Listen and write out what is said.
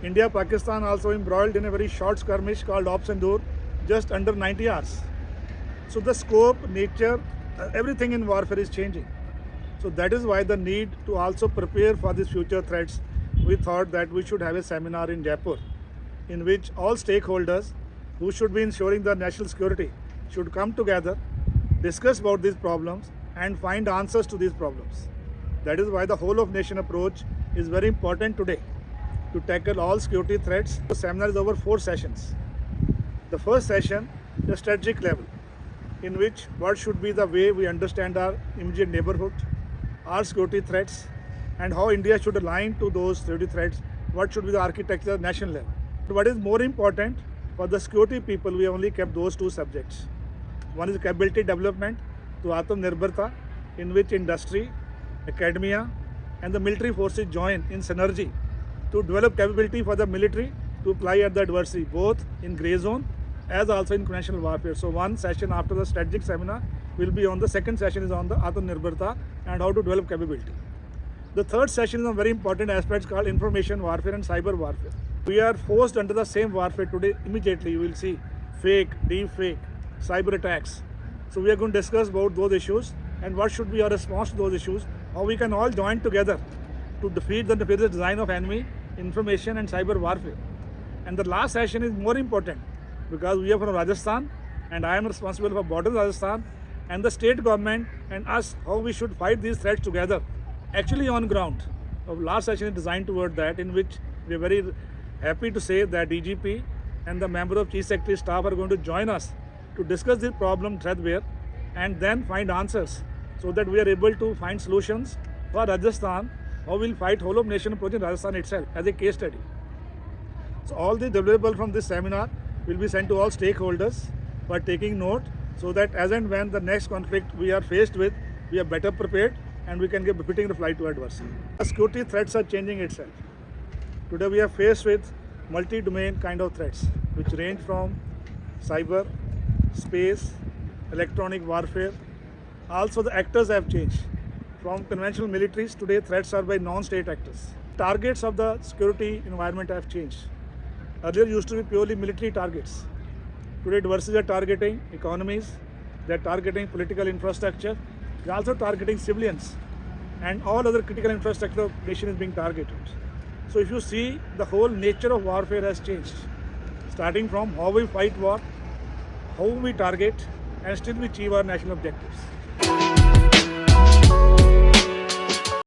India-Pakistan also embroiled in a very short skirmish called Ops Sindoor, just under 90 hours. So the scope, nature, everything in warfare is changing. So that is why the need to also prepare for these future threats. We thought that we should have a seminar in Jaipur in which all stakeholders who should be ensuring the national security should come together, discuss about these problems and find answers to these problems. That is why the whole of nation approach is very important today to tackle all security threats. The seminar is over 4 sessions. The first session, the strategic level, in which what should be the way we understand our immediate neighborhood, our security threats, and how India should align to those security threats, what should be the architecture at national level. But what is more important, for the security people, we only kept those 2 subjects. One is capability development to Atmanirbharta, in which industry, academia, and the military forces join in synergy to develop capability for the military to apply at the adversary, both in grey zone as also in conventional warfare. So one session after the strategic seminar will be on the second session is on the Atmanirbharta and how to develop capability. The third session is on very important aspects called information warfare and cyber warfare. We are forced under the same warfare today. Immediately you will see fake, deep fake, cyber attacks. So we are going to discuss about those issues and what should be our response to those issues, how we can all join together to defeat the nefarious design of enemy, information and cyber warfare. And the last session is more important because we are from Rajasthan and I am responsible for border Rajasthan and the state government and us, how we should fight these threats together, actually on ground. The last session is designed toward that, in which we are very happy to say that DGP and the member of Chief Secretary staff are going to join us to discuss this problem threadbare and then find answers so that we are able to find solutions for Rajasthan, how we'll fight whole of nation approach in Rajasthan itself as a case study. So all the deliverables from this seminar will be sent to all stakeholders for taking note so that as and when the next conflict we are faced with, we are better prepared and we can give befitting reply to adversity. The security threats are changing itself. Today we are faced with multi-domain kind of threats which range from cyber, space, electronic warfare. Also the actors have changed. From conventional militaries, today threats are by non-state actors. Targets of the security environment have changed. Earlier used to be purely military targets. Today adversaries are targeting economies, they are targeting political infrastructure, they are also targeting civilians and all other critical infrastructure of the nation is being targeted. So if you see, the whole nature of warfare has changed, starting from how we fight war, how we target and still we achieve our national objectives.